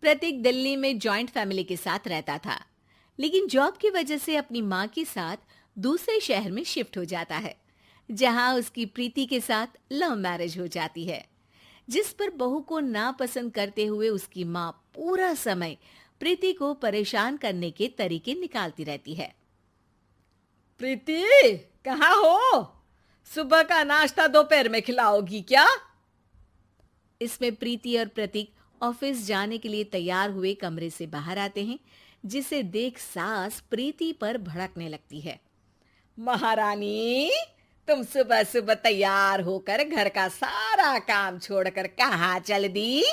प्रतीक दिल्ली में joint family के साथ रहता था, लेकिन जॉब की वजह से अपनी माँ के साथ दूसरे शहर में शिफ्ट हो जाता है, जहाँ उसकी प्रीति के साथ लव मैरिज हो जाती है, जिस पर बहू को नापसंद करते हुए उसकी माँ पूरा समय प्रीति को परेशान करने के तरीके निकालती रहती है। प्रीति, कहाँ हो? सुबह का नाश्ता दोपहर में खिलाओगी क्या? इसमें प्रीति और प्रतीक ऑफिस जाने के लिए तैयार हुए कमरे से बाहर आते हैं, जिसे देख सास प्रीति पर भड़कने लगती है। महारानी, तुम सुबह सुबह तैयार होकर घर का सारा काम छोड़कर कहाँ चल दी?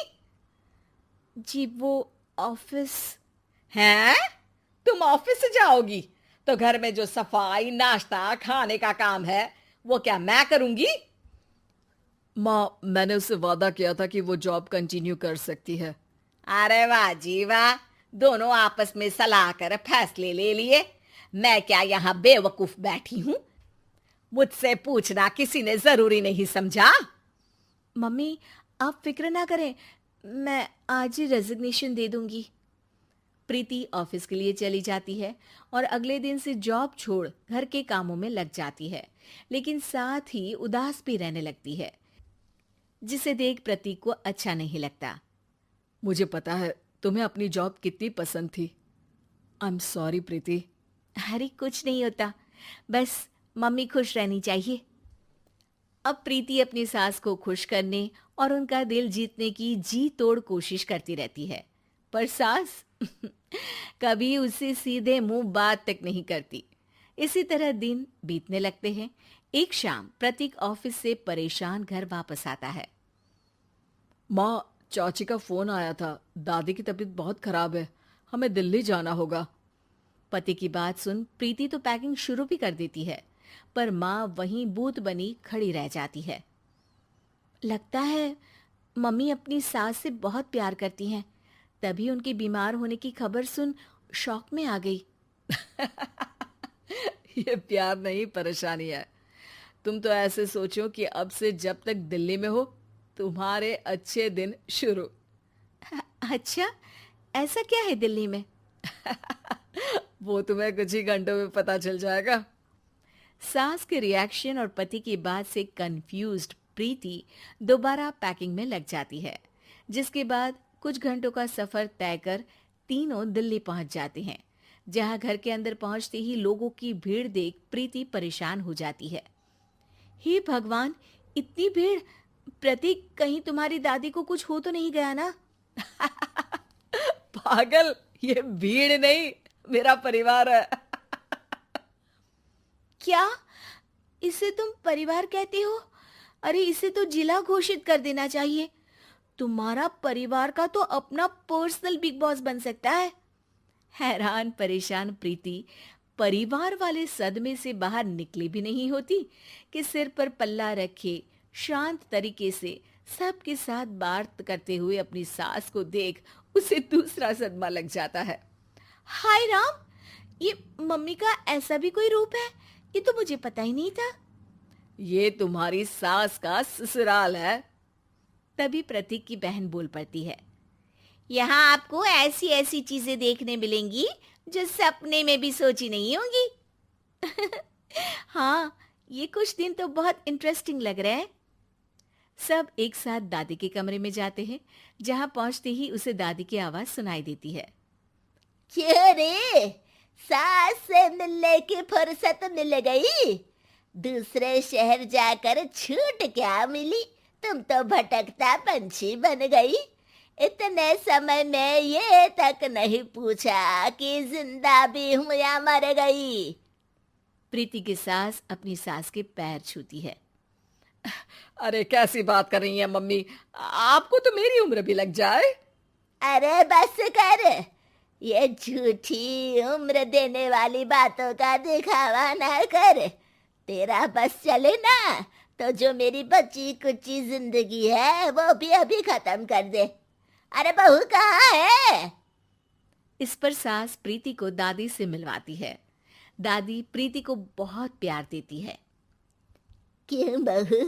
जी वो ऑफिस। हैं? तुम ऑफिस जाओगी तो घर में जो सफाई, नाश्ता, खाने का काम है वो क्या मैं करूंगी? माँ, मैंने उससे वादा किया था कि वो जॉब कंटिन्यू कर सकती है। अरे वाह जी वाह, दोनों आपस में सलाह कर फैसले ले लिए। मैं क्या यहाँ बेवकूफ बैठी हूँ? मुझसे पूछना किसी ने जरूरी नहीं समझा? मम्मी, आप फिक्र ना करें, मैं आज ही रेजिग्नेशन दे दूंगी। प्रीति ऑफिस के लिए चली जाती है और अगले दिन से जॉब छोड़ घर के कामों में लग जाती है, लेकिन साथ ही उदास भी रहने लगती है, जिसे देख प्रतीक को अच्छा नहीं लगता। मुझे पता है तुम्हें अपनी जॉब कितनी पसंद थी। आई एम सॉरी प्रीति। अरे कुछ नहीं होता, बस मम्मी खुश रहनी चाहिए। अब प्रीति अपनी सास को खुश करने और उनका दिल जीतने की जी तोड़ कोशिश करती रहती है, पर सास कभी उससे सीधे मुंह बात तक नहीं करती। इसी तरह दिन बीतने लगते हैं। एक शाम प्रतीक ऑफिस से परेशान घर वापस आता है। माँ, चाची का फोन आया था। दादी की तबीयत बहुत खराब है, हमें दिल्ली जाना होगा। पति की बात सुन प्रीति तो पैकिंग शुरू भी कर देती है, पर माँ वहीं बूत बनी खड़ी रह जाती है। लगता है मम्मी अपनी सास से बहुत प्यार करती हैं, तभी उनके बीमार होने की खबर सुन शॉक में आ गई। ये प्यार नहीं, परेशानी है। तुम तो ऐसे सोचो कि अब से जब तक दिल्ली में हो तुम्हारे अच्छे दिन शुरू। अच्छा, ऐसा क्या है दिल्ली में? वो तुम्हें कुछ ही घंटों में पता चल जाएगा। सास के रिएक्शन और पति की बात से कंफ्यूज्ड प्रीति दोबारा पैकिंग में लग जाती है, जिसके बाद कुछ घंटों का सफर तय कर तीनों दिल्ली पहुंच जाते हैं, जहां घर के अंदर पहुंचते ही लोगों की भीड़ देख प्रीति परेशान हो जाती है। हे भगवान, इतनी भीड़! प्रतीक, कहीं तुम्हारी दादी को कुछ हो तो नहीं गया ना? पागल, ये भीड़ नहीं, मेरा परिवार है। क्या? इसे तुम परिवार कहते हो? अरे इसे तो जिला घोषित कर देना चाहिए। तुम्हारा परिवार का तो अपना पर्सनल बिग बॉस बन सकता है। हैरान परेशान प्रीति परिवार वाले सदमे से बाहर निकली भी नहीं होती कि सिर पर पल्ला रखे शांत तरीके से सबके साथ बात करते हुए अपनी सास को देख उसे दूसरा सदमा लग जाता है। हाय राम, ये मम्मी का ऐसा भी कोई रूप है? ये तो मुझे पता ही नहीं था। ये तुम्हारी सास का ससुराल है। तभी प्रतीक की बहन बोल पड़ती है, यहाँ आपको ऐसी ऐसी चीजें देखने मिलेंगी जो सपने में भी सोची नहीं होंगी। हाँ, ये कुछ दिन तो बहुत इंटरेस्टिंग लग रहे हैं। सब एक साथ दादी के कमरे में जाते हैं, जहां पहुंचते ही उसे दादी की आवाज सुनाई देती है। क्यों रे, सास से मिलने की फुर्सत मिल गई? दूसरे शहर जाकर छूट क्या मिली? तुम तो भटकता पंछी बन गई। इतने समय में ये तक नहीं पूछा कि जिंदा भी हूं या मर गई। प्रीति की सास अपनी सास के पैर छूती है। अरे कैसी बात कर रही हैं मम्मी, आपको तो मेरी उम्र भी लग जाए। अरे बस कर, ये झूठी उम्र देने वाली बातों का दिखावा ना कर। तेरा बस चले ना तो जो मेरी बची कुची जिंदगी है वो भी अभी खत्म कर दे। अरे बहू कहाँ है? इस पर सास प्रीति को दादी से मिलवाती है। दादी प्रीति को बहुत प्यार देती है। क्यों बहू,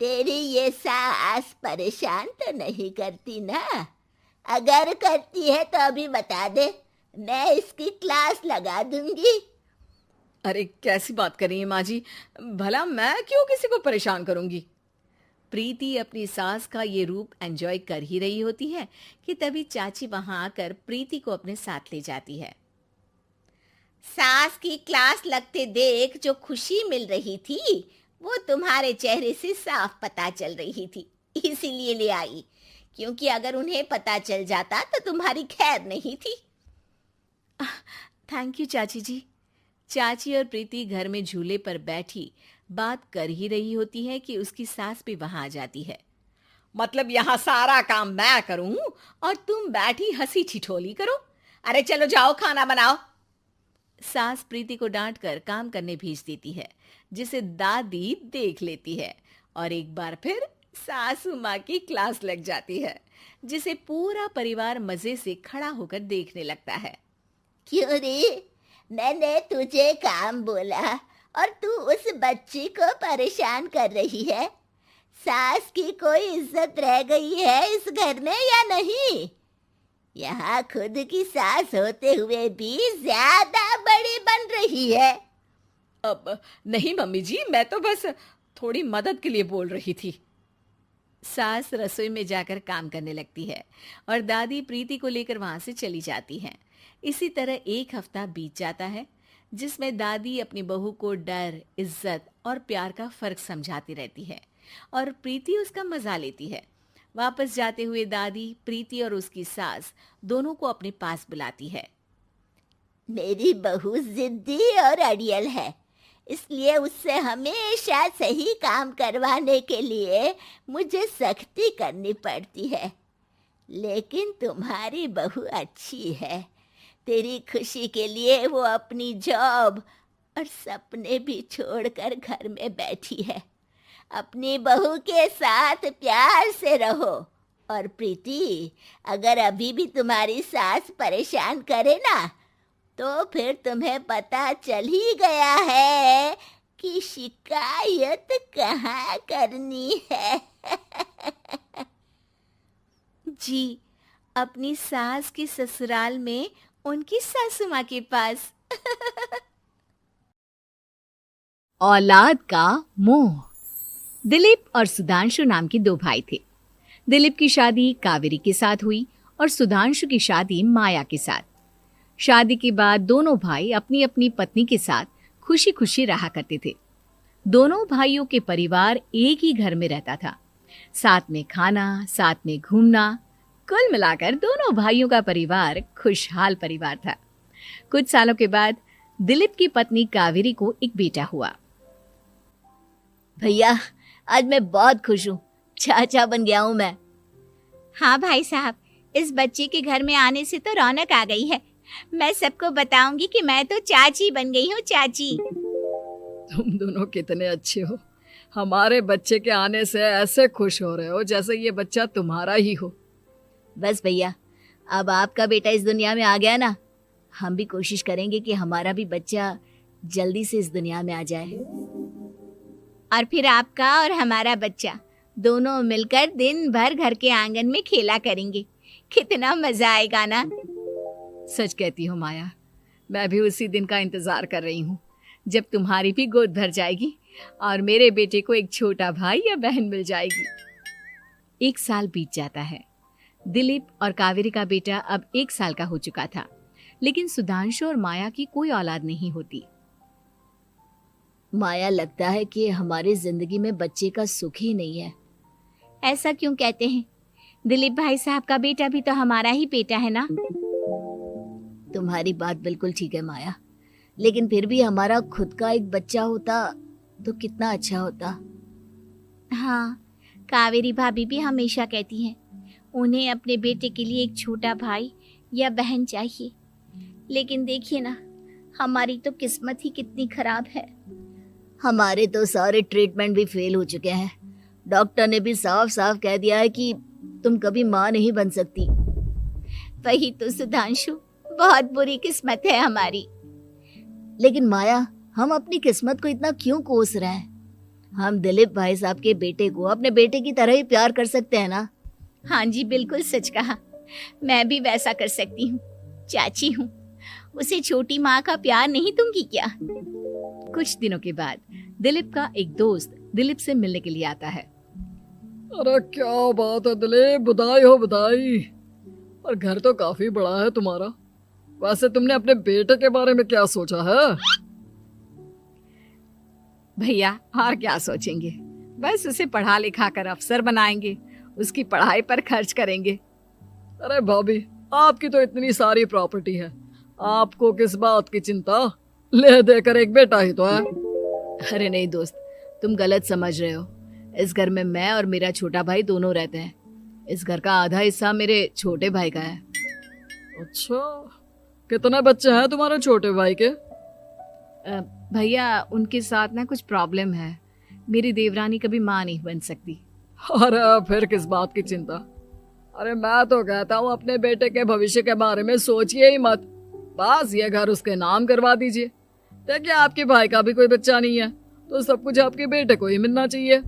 तेरी ये सास परेशान तो नहीं करती ना? अगर करती है तो अभी बता दे, मैं इसकी क्लास लगा दूंगी। अरे कैसी बात कर रही है माँ जी, भला मैं क्यों किसी को परेशान करूंगी। प्रीति अपनी सास का ये रूप एंजॉय कर ही रही होती है कि तभी चाची वहां आकर प्रीति को अपने साथ ले जाती है। सास की क्लास लगते देख जो खुशी मिल रही थी वो तुम्हारे चेहरे से साफ पता चल रही थी, इसीलिए ले आई, क्योंकि अगर उन्हें पता चल जाता तो तुम्हारी खैर नहीं थी। थैंक यू चाची जी। चाची और प्रीति घर में झूले पर बैठी बात कर ही रही होती है कि उसकी सास भी वहां आ जाती है। मतलब यहाँ सारा काम मैं करूं और तुम बैठी हंसी ठिठोली करो? अरे चलो जाओ खाना बनाओ। सास प्रीति को डांट कर काम करने भेज देती है, जिसे दादी देख लेती है और एक बार फिर सासू माँ की क्लास लग जाती है, जिसे पूरा परिवार मजे से खड़ा होकर देखने लगता है। क्यों रे, मैंने तुझे काम बोला और तू उस बच्ची को परेशान कर रही है? सास की कोई इज्जत रह गई है इस घर में या नहीं? यहाँ खुद की सास होते हुए भी ज्यादा बड़ी बन रही है। अब नहीं मम्मी जी, मैं तो बस थोड़ी मदद के लिए बोल रही थी। सास रसोई में जाकर काम करने लगती है और दादी प्रीति को लेकर वहां से चली जाती हैं। इसी तरह एक हफ्ता बीत जाता है, जिसमें दादी अपनी बहू को डर, इज्जत और प्यार का फर्क समझाती रहती है और प्रीति उसका मजा लेती है। वापस जाते हुए दादी प्रीति और उसकी सास दोनों को अपने पास बुलाती है। मेरी बहू जिद्दी और अड़ियल है, इसलिए उससे हमेशा सही काम करवाने के लिए मुझे सख्ती करनी पड़ती है। लेकिन तुम्हारी बहू अच्छी है, तेरी खुशी के लिए वो अपनी जॉब और सपने भी छोड़कर घर में बैठी है। अपनी बहू के साथ प्यार से रहो। और प्रीति, अगर अभी भी तुम्हारी सास परेशान करे ना, तो फिर तुम्हें पता चल ही गया है कि शिकायत कहाँ करनी है। जी, अपनी सास की ससुराल में उनकी सासू माँ के पास। औलाद का मोह। दिलीप और सुधांशु नाम के दो भाई थे। दिलीप की शादी कावेरी के साथ हुई और सुधांशु की शादी माया के साथ। शादी के बाद दोनों भाई अपनी अपनी पत्नी के साथ खुशी खुशी रहा करते थे। दोनों भाइयों के परिवार एक ही घर में रहता था, साथ में खाना, साथ में घूमना। कुल मिलाकर दोनों भाइयों का परिवार खुशहाल परिवार था। कुछ सालों के बाद दिलीप की पत्नी कावेरी को एक बेटा हुआ। भैया, आज मैं बहुत खुश हूँ, चाचा बन गया हूँ मैं। हाँ भाई साहब, इस बच्चे के घर में आने से तो रौनक आ गई है। मैं सबको बताऊंगी कि मैं तो चाची बन गई हूँ, चाची। तुम दोनों कितने अच्छे हो, हमारे बच्चे के आने से ऐसे खुश हो रहे हो जैसे ये बच्चा तुम्हारा ही हो। बस भैया, अब आपका बेटा इस दुनिया में आ गया ना, हम भी कोशिश करेंगे कि हमारा भी बच्चा जल्दी से इस दुनिया में आ जाए। और फिर आपका और हमारा बच्चा दोनों मिलकर दिन भर घर के आंगन में खेला करेंगे। कितना मजा आएगा ना। सच कहती हो माया, मैं भी उसी दिन का इंतजार कर रही हूँ जब तुम्हारी भी गोद भर जाएगी और मेरे बेटे को एक छोटा भाई या बहन मिल जाएगी। 1 साल बीत जाता है। दिलीप और कावेरी का बेटा अब 1 साल का हो चुका था, लेकिन सुधांशु और माया की कोई औलाद नहीं होती। माया, लगता है कि हमारी जिंदगी में बच्चे का सुख ही नहीं है। ऐसा क्यों कहते हैं? दिलीप भाई साहब का बेटा भी तो हमारा ही बेटा है ना। तुम्हारी बात बिल्कुल ठीक है माया, लेकिन फिर भी हमारा खुद का एक बच्चा होता तो कितना अच्छा होता। हाँ, कावेरी भाभी भी हमेशा कहती हैं उन्हें अपने बेटे के लिए एक छोटा भाई या बहन चाहिए। लेकिन देखिए ना, हमारी तो किस्मत ही कितनी खराब है। हमारे तो सारे ट्रीटमेंट भी फेल हो चुके हैं। डॉक्टर ने भी साफ साफ कह दिया है कि तुम कभी माँ नहीं बन सकती। वही तो सुधांशु, बहुत बुरी किस्मत है हमारी। लेकिन माया, हम अपनी किस्मत को इतना क्यों कोस रहे हैं? हम दिलीप भाई साहब के बेटे को अपने बेटे की तरह ही प्यार कर सकते हैं ना। हाँ जी, बिल्कुल सच कहा। मैं भी वैसा कर सकती हूँ। चाची हूँ, उसे छोटी माँ का प्यार नहीं दूंगी क्या? कुछ दिनों के बाद दिलीप का एक दोस्त दिलीप से मिलने के लिए आता है। अरे क्या बात है दिलीप, बधाई हो बधाई। और घर तो काफी बड़ा है तुम्हारा। वैसे तुमने अपने बेटे के बारे में क्या सोचा है? भैया और क्या सोचेंगे, बस उसे पढ़ा लिखा कर अफसर बनाएंगे, उसकी पढ़ाई पर खर्च करेंगे। अरे भाभी, आपकी तो इतनी सारी प्रॉपर्टी है, आपको किस बात की चिंता? ले देकर एक बेटा ही तो है। अरे नहीं दोस्त, तुम गलत समझ रहे हो। इस घर में मैं और मेरा छोटा भाई दोनों रहते हैं। इस घर का आधा हिस्सा मेरे छोटे भाई का है। अच्छा, कितने बच्चे हैं तुम्हारे छोटे भाई के? भैया उनके साथ ना कुछ प्रॉब्लम है, मेरी देवरानी कभी माँ नहीं बन सकती। अरे फिर किस बात की चिंता? अरे मैं तो कहता हूँ अपने बेटे के भविष्य के बारे में सोचिए ही मत, बस ये घर उसके नाम करवा दीजिए। देखिए आपके भाई का भी कोई बच्चा नहीं है तो सब कुछ आपके बेटे को ही मिलना चाहिए।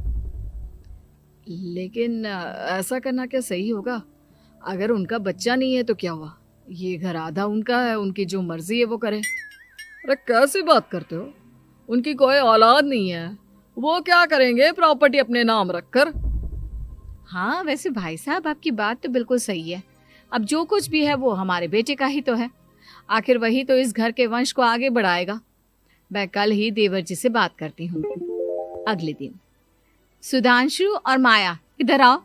लेकिन ऐसा करना क्या सही होगा? अगर उनका बच्चा नहीं है तो क्या हुआ, ये घर आधा उनका है, उनकी जो मर्जी है वो करें। अरे कैसी बात करते हो? उनकी कोई औलाद नहीं है, वो क्या करेंगे प्रॉपर्टी अपने नाम रखकर? हाँ वैसे भाई साहब आपकी बात तो बिल्कुल सही है। अब जो कुछ भी है वो हमारे बेटे का ही तो है, आखिर वही तो इस घर के वंश को आगे बढ़ाएगा। मैं कल ही देवर जी से बात करती हूँ। अगले दिन सुधांशु और माया इधर आओ,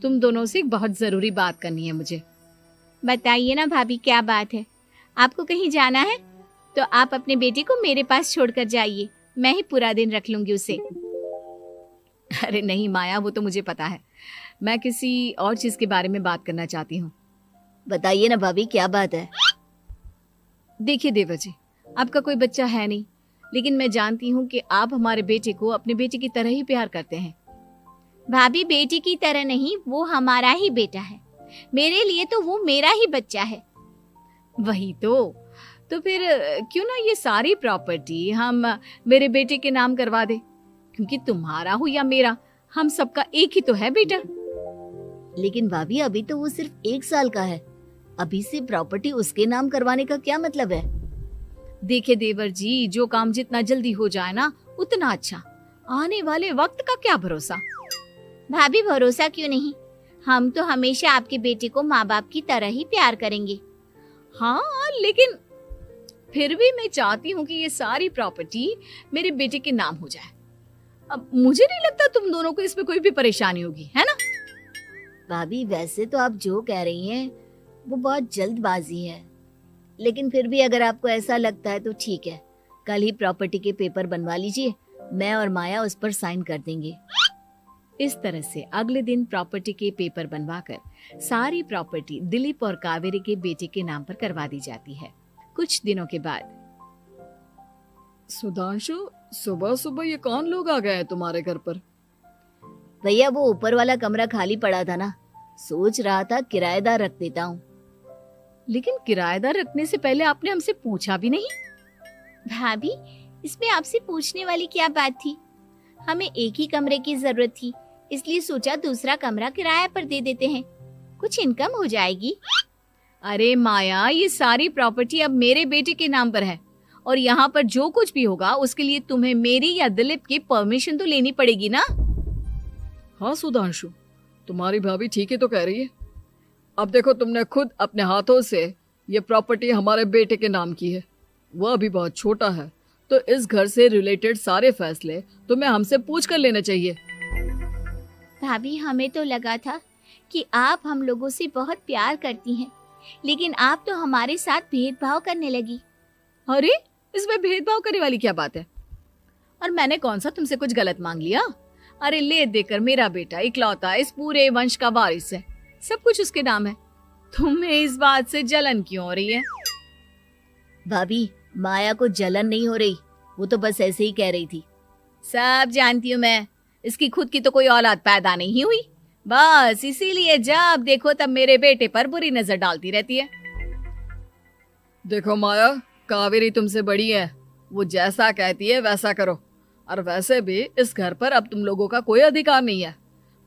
तुम दोनों से एक बहुत जरूरी बात करनी है मुझे। बताइए ना भाभी, क्या बात है? आपको कहीं जाना है तो आप अपने बेटे को मेरे पास छोड़कर जाइए, मैं ही पूरा दिन रख लूंगी उसे। अरे नहीं माया, वो तो मुझे पता है, मैं किसी और चीज के बारे में बात करना चाहती हूँ। बताइए ना भाभी, क्या बात है? देखिए देवर जी, आपका कोई बच्चा है नहीं, लेकिन मैं जानती हूँ कि आप हमारे बेटे को अपने बेटे की तरह ही प्यार करते हैं। भाभी बेटी की तरह नहीं, वो हमारा ही बेटा है। मेरे लिए तो वो मेरा ही बच्चा है। वही तो फिर क्यों ना ये सारी प्रॉपर्टी हम मेरे बेटे के नाम करवा दे, क्योंकि तुम्हारा हो या मेरा, हम सबका एक ही तो है बेटा। लेकिन भाभी अभी तो वो सिर्फ 1 साल का है, अभी से प्रॉपर्टी उसके नाम करवाने का क्या मतलब है? देखिए देवर जी, जो काम जितना जल्दी हो जाए ना उतना अच्छा, आने वाले वक्त का क्या भरोसा। भाभी भरोसा क्यों नहीं, हम तो हमेशा आपके बेटे को माँ बाप की तरह ही प्यार करेंगे। हाँ लेकिन फिर भी मैं चाहती हूँ कि ये सारी प्रॉपर्टी मेरे बेटे के नाम हो जाए। अब मुझे नहीं लगता तुम दोनों को इसमें कोई भी परेशानी होगी, है ना? भाभी वैसे तो आप जो कह रही हैं वो बहुत जल्दबाजी है, लेकिन फिर भी अगर आपको ऐसा लगता है तो ठीक है, कल ही प्रॉपर्टी के पेपर बनवा लीजिए, मैं और माया उस पर साइन कर देंगे। इस तरह से अगले दिन प्रॉपर्टी के पेपर बनवाकर सारी प्रॉपर्टी दिलीप और कावेरी के बेटे के नाम पर करवा दी जाती है। कुछ दिनों के बाद सुधांशु, सुबह सुबह ये कौन लोग आ गए हैं तुम्हारे घर पर? भैया वो ऊपर वाला कमरा खाली पड़ा था ना, सोच रहा था किराएदार रख देता हूँ। लेकिन किराएदार रखने से पहले आपने हमसे पूछा भी नहीं। भाभी इसमें आपसे पूछने वाली क्या बात थी? हमें एक ही कमरे की जरूरत थी, इसलिए सोचा दूसरा कमरा किराया पर दे देते हैं, कुछ इनकम हो जाएगी। अरे माया, ये सारी प्रॉपर्टी अब मेरे बेटे के नाम पर है, और यहाँ पर जो कुछ भी होगा उसके लिए तुम्हें मेरी या दिलीप की परमिशन तो लेनी पड़ेगी ना। हाँ सुधांशु, तुम्हारी भाभी ठीक ही तो कह रही है। अब देखो, तुमने खुद अपने हाथों से ये प्रॉपर्टी हमारे बेटे के नाम की है, वह अभी बहुत छोटा है, तो इस घर से रिलेटेड सारे फैसले तुम्हें हमसे पूछ कर लेने चाहिए। भाभी हमें तो लगा था कि आप हम लोगों से बहुत प्यार करती हैं, लेकिन आप तो हमारे साथ भेदभाव करने लगी। अरे इसमें भेदभाव करने वाली क्या बात है? और मैंने कौन सा तुमसे कुछ गलत मांग लिया? अरे ले देकर मेरा बेटा इकलौता इस पूरे वंश का वारिस है, सब कुछ उसके नाम है। तुम्हें इस बात से जलन क्यों हो रही है? भाभी माया को जलन नहीं हो रही, वो तो बस ऐसे ही कह रही थी। सब जानती हूँ मैं, इसकी खुद की तो कोई औलाद पैदा नहीं हुई, बस इसीलिए जब देखो तब मेरे बेटे पर बुरी नजर डालती रहती है। देखो माया, कावेरी तुमसे बड़ी है, वो जैसा कहती है वैसा करो। और वैसे भी इस घर पर अब तुम लोगों का कोई अधिकार नहीं है,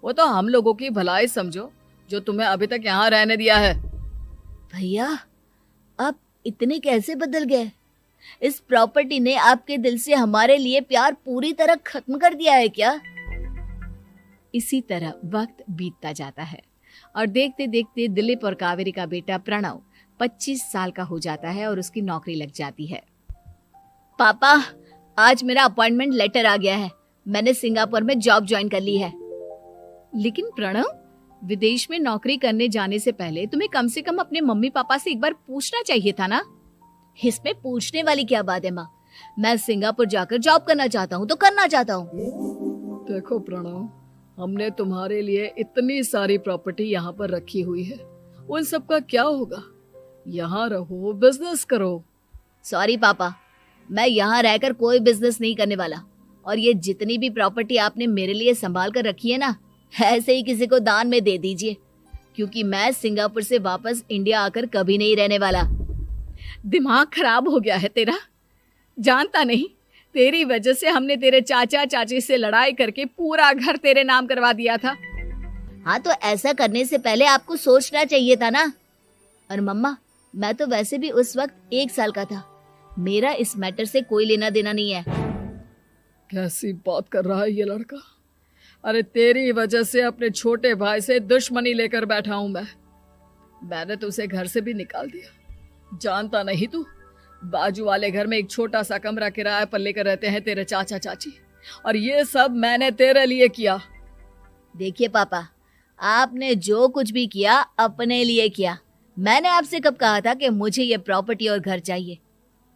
वो तो हम लोगों की भलाई समझो जो तुम्हें अभी तक यहाँ रहने दिया है। भैया, आप इतने कैसे बदल गए? इस प्रॉपर्टी ने आपके दिल से हमारे लिए प्यार पूरी तरह खत्म कर दिया है क्या? इसी तरह वक्त बीतता जाता है और देखते देखते दिलीप और कावेरी का बेटा प्रणव 25 साल का हो जाता है और उसकी नौकरी लग जाती है। पापा, आज मेरा अपॉइंटमेंट लेटर आ गया है। मैंने सिंगापुर में जॉब ज्वाइन कर ली है। लेकिन प्रणव, विदेश में नौकरी करने जाने से पहले तुम्हें कम से कम अपने मम्मी पापा से एक बार पूछना चाहिए था ना। इसमें पूछने वाली क्या बात है माँ? मैं सिंगापुर जाकर जॉब करना चाहता हूँ तो करना चाहता हूँ। देखो प्रणव, हमने तुम्हारे लिए इतनी सारी प्रॉपर्टी यहाँ पर रखी हुई है, उन सब का क्या होगा? यहाँ रहो, बिजनेस करो। सॉरी पापा, मैं यहाँ रहकर कोई बिजनेस नहीं करने वाला। और ये जितनी भी प्रॉपर्टी आपने मेरे लिए संभाल कर रखी है ना, ऐसे ही किसी को दान में दे दीजिए, क्योंकि मैं सिंगापुर से वापस इंडिया आकर कभी नहीं रहने वाला। दिमाग खराब हो गया है तेरा। जानता नहीं, तेरी वजह से हमने तेरे चाचा चाची से लड़ाई करके पूरा घर तेरे नाम करवा दिया था। हाँ, तो ऐसा करने से पहले आपको सोचना चाहिए था ना। और मम्मा, मैं तो वैसे भी उस वक्त 1 साल का था। मेरा इस मैटर से कोई लेना देना नहीं है। कैसी बात कर रहा है ये लड़का? अरे तेरी वजह से अपने छोटे भाई से दुश्मनी लेकर बैठा हूं मैंने तो उसे घर से भी निकाल दिया। जानता नहीं तू, बाजू वाले घर में एक छोटा सा कमरा किराए पर लेकर रहते हैं तेरे चाचा चाची, और ये सब मैंने तेरे लिए किया। देखिए पापा, आपने जो कुछ भी किया अपने लिए किया। मैंने आपसे कब कहा था कि मुझे ये प्रॉपर्टी और घर चाहिए?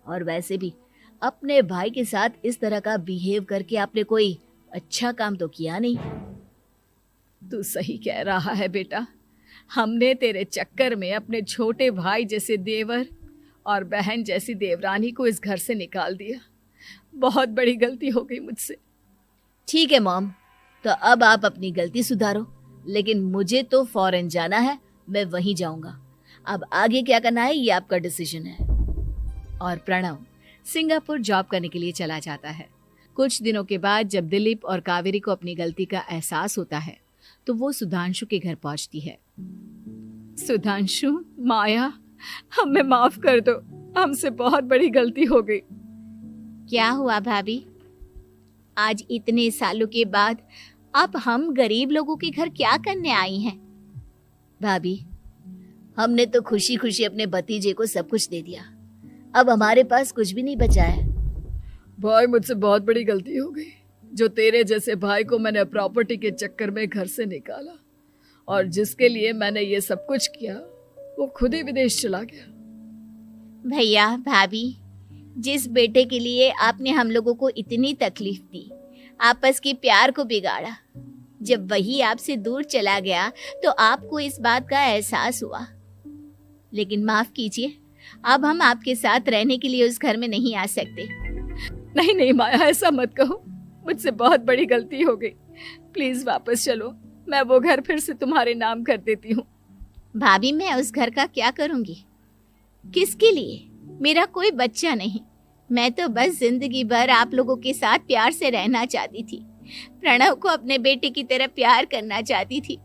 और वैसे भी अपने भाई के साथ इस तरह का बिहेव करके आपने कोई अच्छा काम तो किया नहीं। तू सही कह रहा है बेटा। हमने तेरे चक्कर में अपने छोटे भाई जैसे देवर और बहन जैसी देवरानी को इस घर से निकाल दिया। बहुत बड़ी गलती हो गई मुझसे। ठीक है मॉम, तो अब आप अपनी गलती सुधारो, लेकिन मुझे तो फॉरेन जाना है, मैं वहीं जाऊंगा। अब आगे क्या करना है ये आपका डिसीजन है। और प्रणव सिंगापुर जॉब करने के लिए चला जाता है। कुछ दिनों के बाद जब दिलीप और कावेरी को अपनी गलती का एहसास होता है तो वो सुधांशु के घर पहुंचती है। सुधांशु, माया, हमें माफ कर दो, हमसे बहुत बड़ी गलती हो गई। क्या हुआ भाभी? आज इतने सालों के बाद आप हम गरीब लोगों के घर क्या करने आई हैं? भाभी, हमने तो खुशी खुशी अपने भतीजे को सब कुछ दे दिया। अब हमारे पास कुछ भी नहीं बचा है। भाई, मुझसे बहुत बड़ी गलती हो गई। जो तेरे जैसे भाई को मैंने प्रॉपर्टी के चक्कर में घर से निकाला, और जिसके लिए मैंने ये सब कुछ किया, वो खुद ही विदेश चला गया। भैया भाभी, जिस बेटे के लिए आपने हम लोगों को इतनी तकलीफ दी, आपस के प्यार को बिगाड़ा, जब वही आपसे दूर चला गया तो आपको इस बात का एहसास हुआ। लेकिन माफ कीजिए, अब हम आपके साथ रहने के लिए उस घर में नहीं आ सकते। नहीं नहीं माया, ऐसा मत कहो, मुझसे बहुत बड़ी गलती हो गई। प्लीज वापस चलो, मैं वो घर फिर से तुम्हारे नाम कर देती हूँ। भाभी, मैं उस घर का क्या करूंगी? किसके लिए? मेरा कोई बच्चा नहीं। मैं तो बस जिंदगी भर आप लोगों के साथ प्यार से रहना चाहती थी। प्रणव को अपने बेटे की तरह प्यार करना चाहती थी,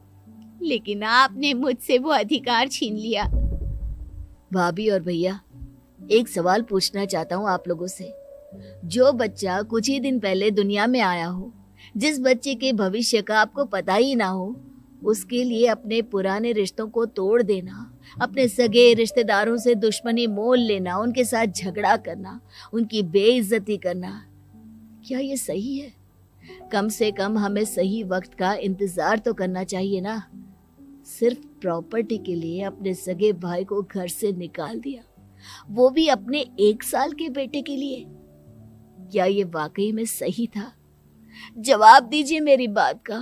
लेकिन आपने मुझसे वो अधिकार छीन लिया। भाभी और भैया, एक सवाल पूछना चाहता हूँ आप लोगों से। जो बच्चा कुछ ही दिन पहले दुनिया में आया हो, जिस बच्चे के भविष्य का आपको पता ही ना हो, उसके लिए अपने पुराने रिश्तों को तोड़ देना, अपने सगे रिश्तेदारों से दुश्मनी मोल लेना, उनके साथ झगड़ा करना, उनकी बेइज्जती करना, क्या ये सही है? कम से कम हमें सही वक्त का इंतजार तो करना चाहिए ना। सिर्फ प्रॉपर्टी के लिए अपने सगे भाई को घर से निकाल दिया, वो भी अपने 1 साल के बेटे के लिए। क्या ये वाकई में सही था? जवाब दीजिए मेरी बात का।